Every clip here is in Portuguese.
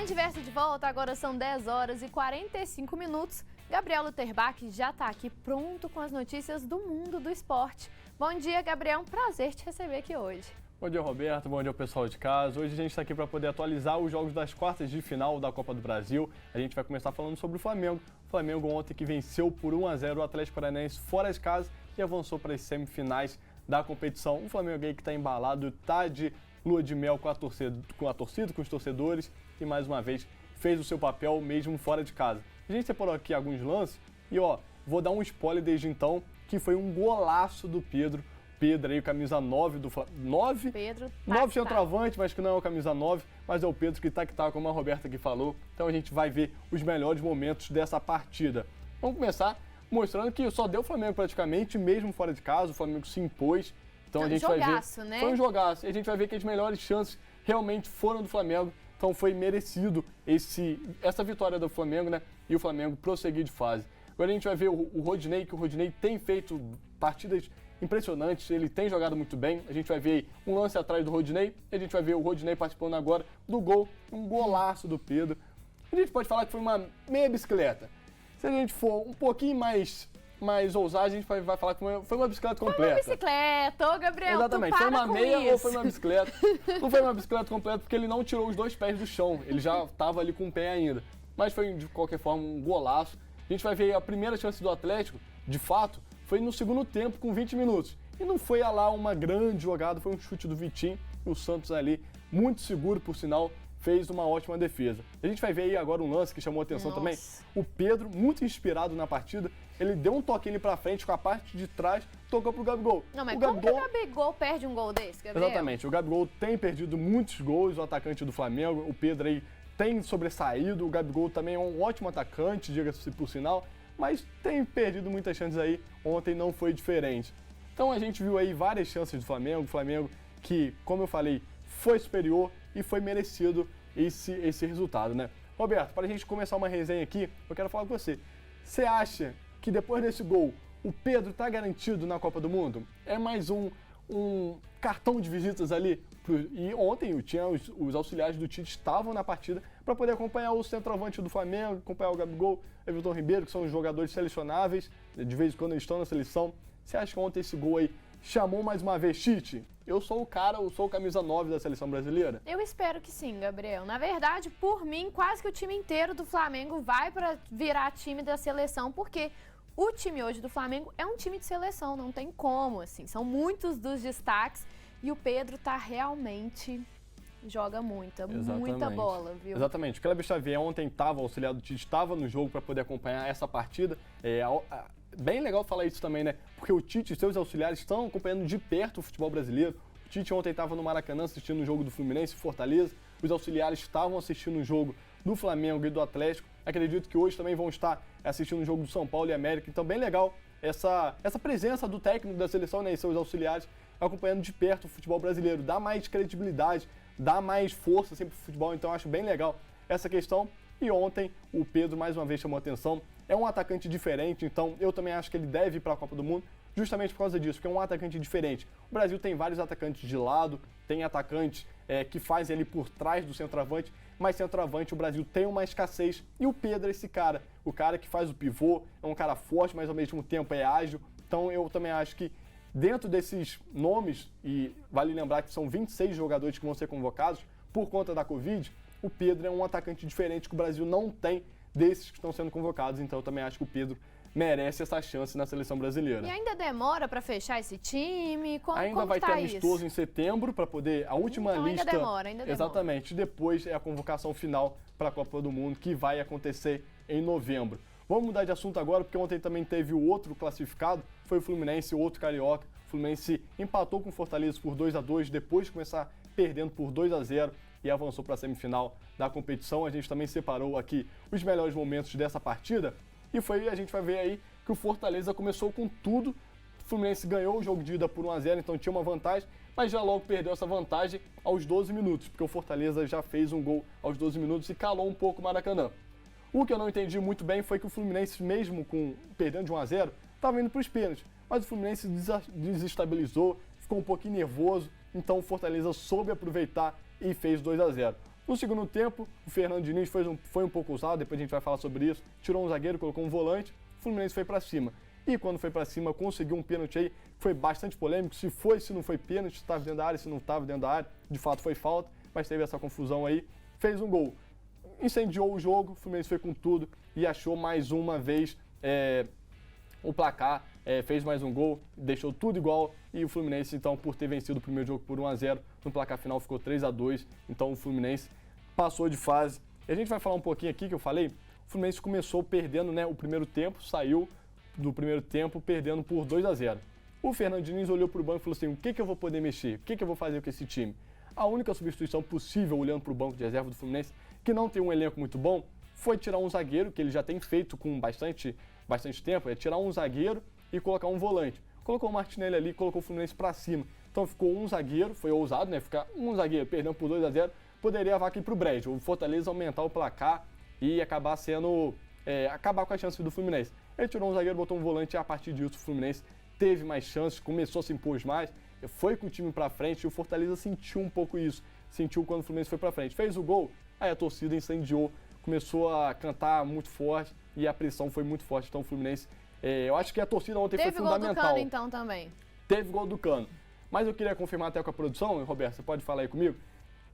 Diverso de volta, agora são 10 horas e 45 minutos. Gabriel Luterbach já está aqui pronto com as notícias do mundo do esporte. Bom dia, Gabriel, um prazer te receber aqui hoje. Bom dia, Roberto, bom dia ao pessoal de casa. Hoje a gente está aqui para poder atualizar os jogos das quartas de final da Copa do Brasil. A gente vai começar falando sobre o Flamengo. O Flamengo ontem que venceu por 1-0 o Atlético Paranaense fora de casa e avançou para as semifinais da competição. O Flamengo aí que está embalado, está de lua de mel com a torcida, com os torcedores e mais uma vez fez o seu papel mesmo fora de casa. A gente separou aqui alguns lances e vou dar um spoiler desde então, que foi um golaço do Pedro. Pedro aí, camisa 9 do Flamengo. 9? Pedro, 9 centroavante, mas que não é o camisa 9, mas é o Pedro que tá, como a Roberta aqui falou. Então a gente vai ver os melhores momentos dessa partida. Vamos começar mostrando que só deu o Flamengo praticamente, mesmo fora de casa, o Flamengo se impôs. Então a gente jogaço, vai ver. Né? Foi um jogaço. E a gente vai ver que as melhores chances realmente foram do Flamengo. Então foi merecido essa vitória do Flamengo, né? E o Flamengo prosseguir de fase. Agora a gente vai ver o Rodinei, que o Rodinei tem feito partidas impressionantes, ele tem jogado muito bem. A gente vai ver um lance atrás do Rodinei, e a gente vai ver o Rodinei participando agora do gol, um golaço do Pedro. A gente pode falar que foi uma meia bicicleta. Se a gente for um pouquinho mais ousado, a gente vai falar que foi uma bicicleta completa. Foi uma bicicleta, ô Gabriel, exatamente, foi uma meia ou foi uma bicicleta. Não foi uma bicicleta completa porque ele não tirou os dois pés do chão, ele já estava ali com o pé ainda. Mas foi, de qualquer forma, um golaço. A gente vai ver a primeira chance do Atlético, de fato, foi no segundo tempo, com 20 minutos. E não foi lá uma grande jogada, foi um chute do Vitinho. E o Santos ali, muito seguro, por sinal, fez uma ótima defesa. A gente vai ver aí agora um lance que chamou a atenção também. O Pedro, muito inspirado na partida, ele deu um toquinho para frente com a parte de trás, tocou pro Gabigol. Não, mas como que o Gabigol perde um gol desse, Gabriel? Exatamente, o Gabigol tem perdido muitos gols, o atacante do Flamengo, o Pedro aí tem sobressaído, o Gabigol também é um ótimo atacante, diga-se por sinal, mas tem perdido muitas chances aí, ontem não foi diferente. Então a gente viu aí várias chances do Flamengo, o Flamengo que, como eu falei, foi superior e foi merecido esse resultado, né? Roberto, para a gente começar uma resenha aqui, eu quero falar com você. Você acha que depois desse gol, o Pedro está garantido na Copa do Mundo? É mais um cartão de visitas ali? E ontem os auxiliares do Tite estavam na partida para poder acompanhar o centroavante do Flamengo, acompanhar o Gabigol, Everton Ribeiro, que são os jogadores selecionáveis, de vez em quando eles estão na seleção. Você acha que ontem esse gol aí chamou mais uma vez Tite? Eu sou o camisa 9 da seleção brasileira? Eu espero que sim, Gabriel. Na verdade, por mim, quase que o time inteiro do Flamengo vai para virar time da seleção, porque o time hoje do Flamengo é um time de seleção, não tem como, assim. São muitos dos destaques e o Pedro realmente joga muita bola, viu? Exatamente. O Kleber Xavier ontem estava, auxiliar do Tite, estava no jogo para poder acompanhar essa partida. Bem legal falar isso também, né? Porque o Tite e seus auxiliares estão acompanhando de perto o futebol brasileiro. O Tite ontem estava no Maracanã assistindo o jogo do Fluminense e Fortaleza. Os auxiliares estavam assistindo o jogo do Flamengo e do Atlético. Acredito que hoje também vão estar assistindo o jogo do São Paulo e América. Então, bem legal essa presença do técnico da seleção, né, e seus auxiliares acompanhando de perto o futebol brasileiro. Dá mais credibilidade, dá mais força sempre pro futebol. Então, acho bem legal essa questão. E ontem o Pedro mais uma vez chamou atenção. É um atacante diferente, então eu também acho que ele deve ir para a Copa do Mundo justamente por causa disso, porque é um atacante diferente. O Brasil tem vários atacantes de lado, tem atacantes que fazem ali por trás do centroavante, mas centroavante o Brasil tem uma escassez e o Pedro é esse cara, o cara que faz o pivô, é um cara forte, mas ao mesmo tempo é ágil. Então eu também acho que dentro desses nomes, e vale lembrar que são 26 jogadores que vão ser convocados por conta da Covid, o Pedro é um atacante diferente que o Brasil não tem desses que estão sendo convocados, então eu também acho que o Pedro merece essa chance na seleção brasileira. E ainda demora para fechar esse time? Ainda vai ter amistoso em setembro para poder a última lista. Ainda demora. Exatamente. Depois é a convocação final para a Copa do Mundo que vai acontecer em novembro. Vamos mudar de assunto agora, porque ontem também teve o outro classificado, foi o Fluminense, outro carioca. O Fluminense empatou com o Fortaleza por 2-2, depois de começar perdendo por 2-0 e avançou para a semifinal da competição. A gente também separou aqui os melhores momentos dessa partida e a gente vai ver aí que o Fortaleza começou com tudo. O Fluminense ganhou o jogo de ida por 1-0, então tinha uma vantagem, mas já logo perdeu essa vantagem aos 12 minutos, porque o Fortaleza já fez um gol aos 12 minutos e calou um pouco o Maracanã. O que eu não entendi muito bem foi que o Fluminense, mesmo perdendo de 1-0, estava indo para os pênaltis, mas o Fluminense desestabilizou, ficou um pouquinho nervoso, então o Fortaleza soube aproveitar e fez 2-0. No segundo tempo, o Fernando Diniz foi um pouco ousado, depois a gente vai falar sobre isso, tirou um zagueiro, colocou um volante, o Fluminense foi para cima. E quando foi para cima, conseguiu um pênalti aí, foi bastante polêmico, se não foi pênalti, se estava dentro da área, se não estava dentro da área, de fato foi falta, mas teve essa confusão aí, fez um gol. Incendiou o jogo, o Fluminense foi com tudo e achou mais uma vez o placar, fez mais um gol, deixou tudo igual e o Fluminense, então, por ter vencido o primeiro jogo por 1-0, no placar final ficou 3-2, então o Fluminense passou de fase. E a gente vai falar um pouquinho aqui que eu falei, o Fluminense começou perdendo, né, o primeiro tempo, saiu do primeiro tempo perdendo por 2-0. O Fernando Diniz olhou para o banco e falou assim, o que eu vou poder mexer? O que eu vou fazer com esse time? A única substituição possível, olhando para o banco de reserva do Fluminense, que não tem um elenco muito bom, foi tirar um zagueiro, que ele já tem feito com bastante tempo, tirar um zagueiro e colocar um volante. Colocou o Martinelli ali, colocou o Fluminense para cima. Então ficou um zagueiro, foi ousado, né? Ficar um zagueiro perdendo por 2-0, poderia a vaca ir para o brejo. O Fortaleza aumentar o placar e acabar com a chance do Fluminense. Ele tirou um zagueiro, botou um volante e a partir disso o Fluminense teve mais chances, começou a se impor mais, foi com o time para frente e o Fortaleza sentiu um pouco isso. Sentiu quando o Fluminense foi para frente. Fez o gol, aí a torcida incendiou, começou a cantar muito forte e a pressão foi muito forte. Então o Fluminense, eu acho que a torcida ontem foi fundamental. Teve gol do Cano então também? Teve gol do Cano. Mas eu queria confirmar até com a produção, Roberto, você pode falar aí comigo?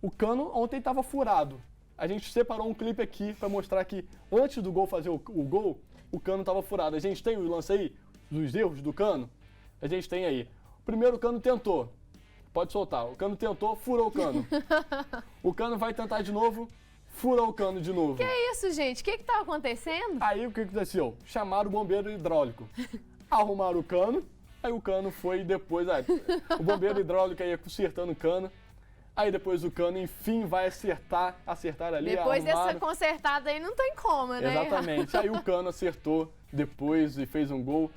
O Cano ontem estava furado. A gente separou um clipe aqui para mostrar que antes do gol fazer o gol, o Cano estava furado. A gente tem o lance aí dos erros do Cano? A gente tem aí. Primeiro o Cano tentou. Pode soltar. O Cano tentou, furou o Cano. O Cano vai tentar de novo, furou o Cano de novo. Que isso, gente? O que tá acontecendo? Aí o que aconteceu? Chamaram o bombeiro hidráulico. Arrumaram o Cano, aí o Cano foi depois... o bombeiro hidráulico aí consertando o Cano. Aí depois o Cano, enfim, vai acertar ali. Depois dessa consertada aí não tem como, né? Exatamente. Aí o Cano acertou depois e fez um gol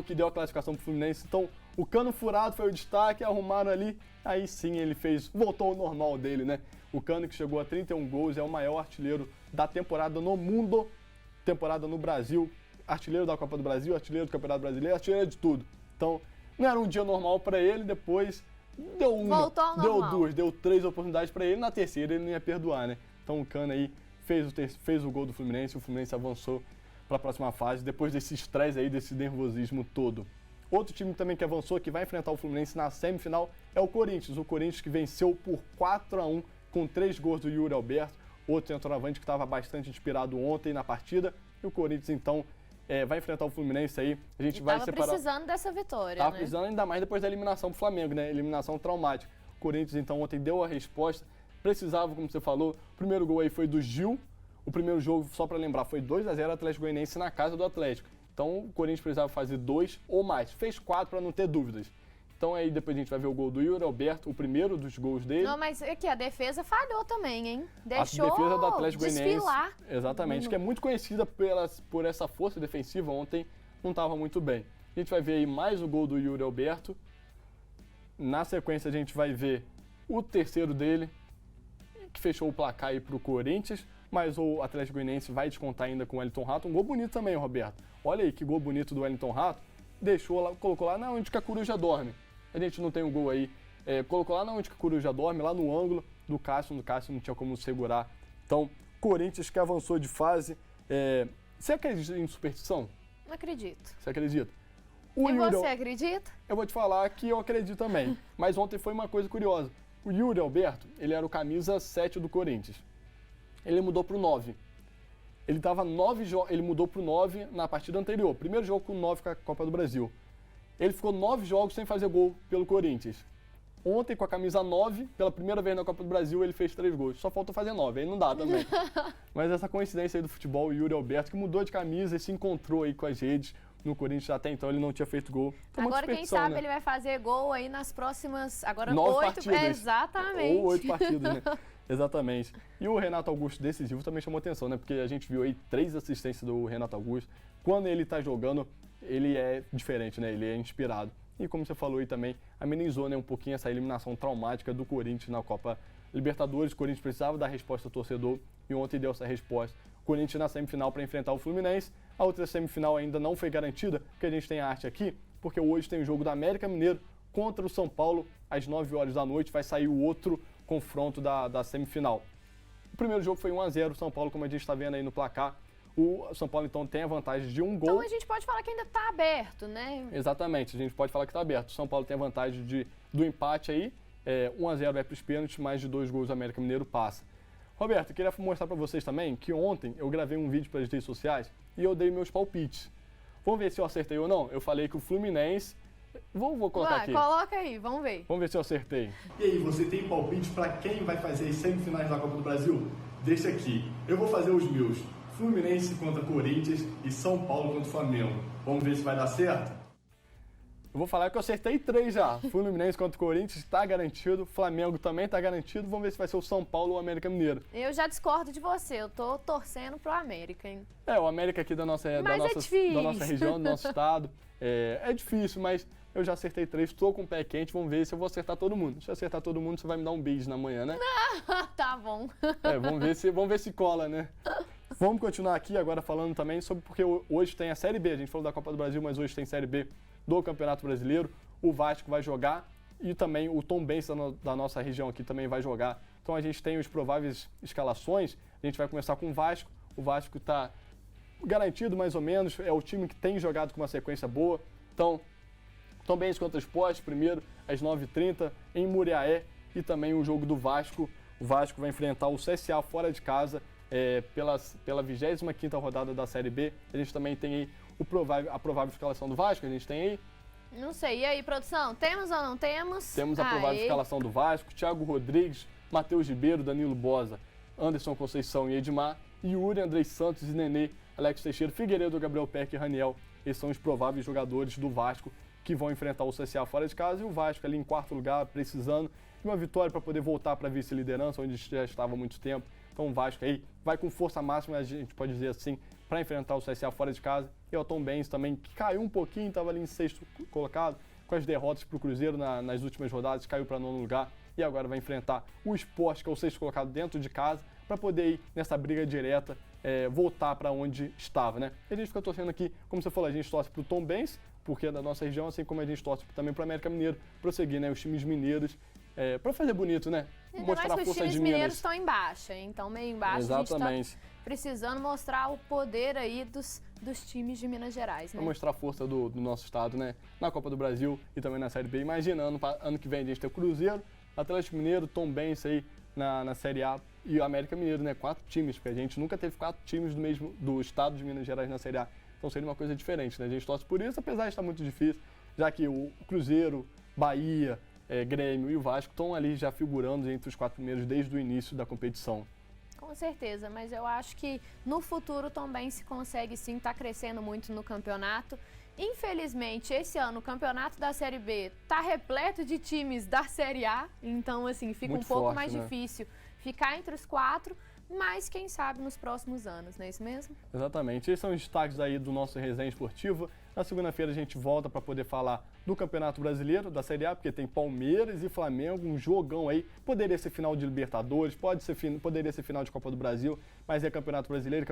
que deu a classificação pro Fluminense. Então, o Cano furado foi o destaque, arrumaram ali, aí sim ele voltou ao normal dele, né? O Cano que chegou a 31 gols, é o maior artilheiro da temporada no mundo, temporada no Brasil, artilheiro da Copa do Brasil, artilheiro do Campeonato Brasileiro, artilheiro de tudo. Então, não era um dia normal para ele, depois deu uma, deu duas, deu 3 oportunidades para ele, na terceira ele não ia perdoar, né? Então o Cano aí fez o gol do Fluminense, o Fluminense avançou para a próxima fase, depois desse estresse aí, desse nervosismo todo. Outro time também que avançou, que vai enfrentar o Fluminense na semifinal, é o Corinthians que venceu por 4-1 com 3 gols do Yuri Alberto, outro centroavante que estava bastante inspirado ontem na partida, e o Corinthians então vai enfrentar o Fluminense aí, a gente vai separar... Tava precisando dessa vitória, Tava precisando ainda mais depois da eliminação do Flamengo, né? Eliminação traumática. O Corinthians então ontem deu a resposta, precisava, como você falou, o primeiro gol aí foi do Gil, o primeiro jogo, só para lembrar, foi 2-0 Atlético Goianiense na casa do Atlético. Então o Corinthians precisava fazer 2 ou mais, fez 4 para não ter dúvidas. Então aí depois a gente vai ver o gol do Yuri Alberto, o primeiro dos gols dele. Não, mas aqui a defesa falhou também, hein? Deixou a defesa do Atlético Goianiense, desfilar. Exatamente, que é muito conhecida por essa força defensiva, ontem não estava muito bem. A gente vai ver aí mais o gol do Yuri Alberto. Na sequência a gente vai ver o terceiro dele, que fechou o placar aí para o Corinthians, mas o Atlético Goianiense vai descontar ainda com o Wellington Rato. Um gol bonito também, Roberto. Olha aí que gol bonito do Wellington Rato. Colocou lá na onde que a coruja dorme. A gente não tem um gol aí. Colocou lá na onde que a coruja dorme, lá no ângulo do Cássio. No Cássio não tinha como segurar. Então, Corinthians que avançou de fase. Você acredita em superstição? Não acredito. Você acredita? Você acredita? Eu vou te falar que eu acredito também. Mas ontem foi uma coisa curiosa. O Yuri Alberto, ele era o camisa 7 do Corinthians. Ele mudou pro 9. Ele mudou pro 9 na partida anterior. Primeiro jogo com 9 com a Copa do Brasil. Ele ficou 9 jogos sem fazer gol pelo Corinthians. Ontem, com a camisa 9, pela primeira vez na Copa do Brasil, ele fez 3 gols. Só falta fazer 9, aí não dá também. Mas essa coincidência aí do futebol, o Yuri Alberto, que mudou de camisa e se encontrou aí com as redes no Corinthians. Até então ele não tinha feito gol. Então, agora, quem sabe, né? Ele vai fazer gol aí nas próximas... Agora 9 8 partidas. Exatamente. Ou 8 partidas, né? Exatamente. E o Renato Augusto decisivo também chamou atenção, né? Porque a gente viu aí 3 assistências do Renato Augusto. Quando ele tá jogando, ele é diferente, né? Ele é inspirado. E como você falou aí também, amenizou, né, um pouquinho essa eliminação traumática do Corinthians na Copa Libertadores. O Corinthians precisava dar resposta ao torcedor e ontem deu essa resposta. O Corinthians na semifinal para enfrentar o Fluminense. A outra semifinal ainda não foi garantida, porque a gente tem a arte aqui, porque hoje tem o jogo da América Mineiro contra o São Paulo às 9 horas da noite. Vai sair o outro confronto da semifinal. O primeiro jogo foi 1-0, São Paulo, como a gente está vendo aí no placar. O São Paulo, então, tem a vantagem de um gol. Então a gente pode falar que ainda está aberto, né? Exatamente, a gente pode falar que está aberto. O São Paulo tem a vantagem do empate aí, 1-0 vai para os pênaltis, mais de 2 gols o América Mineiro passa. Roberto, eu queria mostrar para vocês também que ontem eu gravei um vídeo para as redes sociais e eu dei meus palpites. Vamos ver se eu acertei ou não? Eu falei que o Fluminense... Vou colocar aqui. Coloca aí, vamos ver. Vamos ver se eu acertei. E aí, você tem palpite para quem vai fazer as semifinais da Copa do Brasil? Deixa aqui. Eu vou fazer os meus. Fluminense contra Corinthians e São Paulo contra Flamengo. Vamos ver se vai dar certo? Eu vou falar que eu acertei 3 já. Fluminense contra o Corinthians está garantido, Flamengo também está garantido. Vamos ver se vai ser o São Paulo ou o América Mineiro. Eu já discordo de você, eu tô torcendo pro América, hein? O América aqui da nossa região, do nosso estado. É difícil, mas eu já acertei 3, estou com o pé quente, vamos ver se eu vou acertar todo mundo. Se eu acertar todo mundo, você vai me dar um beijo na manhã, né? Tá bom. Vamos ver se cola, né? Vamos continuar aqui agora falando também sobre, porque hoje tem a Série B, a gente falou da Copa do Brasil, mas hoje tem Série B do Campeonato Brasileiro. O Vasco vai jogar e também o Tombense da nossa região aqui também vai jogar. Então a gente tem os prováveis escalações, a gente vai começar com o Vasco está garantido mais ou menos, é o time que tem jogado com uma sequência boa. Então, Tombense contra o Sport, primeiro às 9h30 em Muriaé, e também o jogo do Vasco. O Vasco vai enfrentar o CSA fora de casa pela 25ª rodada da Série B. A gente também tem aí a provável escalação do Vasco, a gente tem aí. Não sei, e aí, produção, temos ou não temos? Temos a provável escalação do Vasco, Thiago Rodrigues, Matheus Ribeiro, Danilo Boza, Anderson Conceição e Edmar, Yuri, Andrei Santos e Nenê, Alex Teixeira, Figueiredo, Gabriel Peck e Raniel. Esses são os prováveis jogadores do Vasco que vão enfrentar o CSA fora de casa, e o Vasco ali em 4º lugar, precisando de uma vitória para poder voltar para a vice-liderança, onde já estava há muito tempo. Então o Vasco aí vai com força máxima, a gente pode dizer assim, para enfrentar o CSA fora de casa. E o Tombense também, que caiu um pouquinho, estava ali em 6º colocado, com as derrotas para o Cruzeiro nas últimas rodadas, caiu para 9º lugar, e agora vai enfrentar o Sport, que é o 6º colocado dentro de casa, para poder ir nessa briga direta, voltar para onde estava, né? E a gente fica torcendo aqui, como você falou, a gente torce para o Tombense, porque é da nossa região, assim como a gente torce também para o América Mineiro, prosseguir, né? Os times mineiros, para fazer bonito, né? Mostrar a força de Minas. Os times mineiros estão em baixa, então meio embaixo. Exatamente. A gente está precisando mostrar o poder aí dos times de Minas Gerais, né? Pra mostrar a força do nosso estado, né? Na Copa do Brasil e também na Série B. Imagina, ano que vem a gente tem o Cruzeiro, Atlético Mineiro, Tombense aí na Série A e o América Mineiro, né? 4 times, porque a gente nunca teve 4 times do estado de Minas Gerais na Série A. Então seria uma coisa diferente, né? A gente torce por isso, apesar de estar muito difícil, já que o Cruzeiro, Bahia, Grêmio e o Vasco estão ali já figurando entre os 4 primeiros desde o início da competição. Com certeza, mas eu acho que no futuro também se consegue sim, tá crescendo muito no campeonato. Infelizmente, esse ano o campeonato da Série B tá repleto de times da Série A, então assim, fica muito um pouco forte, mais né? difícil ficar entre os 4, mas quem sabe nos próximos anos, não é isso mesmo? Exatamente, esses são os destaques aí do nosso Resenha Esportiva. Na segunda-feira a gente volta para poder falar do Campeonato Brasileiro, da Série A, porque tem Palmeiras e Flamengo, um jogão aí. Poderia ser final de Libertadores, poderia ser final de Copa do Brasil, mas é Campeonato Brasileiro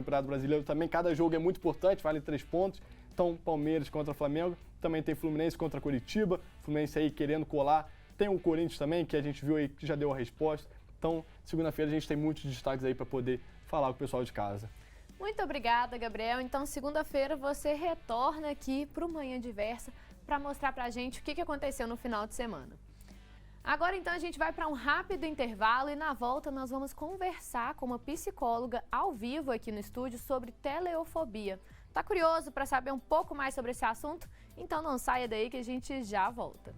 também, cada jogo é muito importante, vale 3 pontos. Então, Palmeiras contra Flamengo, também tem Fluminense contra Curitiba, Fluminense aí querendo colar. Tem o Corinthians também, que a gente viu aí que já deu a resposta. Então, segunda-feira a gente tem muitos destaques aí para poder falar com o pessoal de casa. Muito obrigada, Gabriel. Então, segunda-feira você retorna aqui para o Manhã Diversa para mostrar para a gente o que aconteceu no final de semana. Agora, então, a gente vai para um rápido intervalo e na volta nós vamos conversar com uma psicóloga ao vivo aqui no estúdio sobre teleofobia. Tá curioso para saber um pouco mais sobre esse assunto? Então não saia daí que a gente já volta.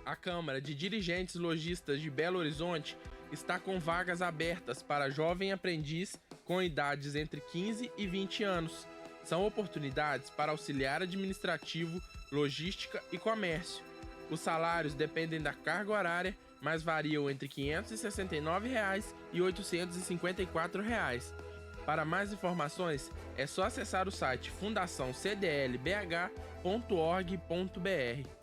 A Câmara de Dirigentes Lojistas de Belo Horizonte está com vagas abertas para jovem aprendiz com idades entre 15 e 20 anos. São oportunidades para auxiliar administrativo, logística e comércio. Os salários dependem da carga horária, mas variam entre R$ 569,00 e R$ 854,00. Para mais informações, é só acessar o site fundaçãocdlbh.org.br.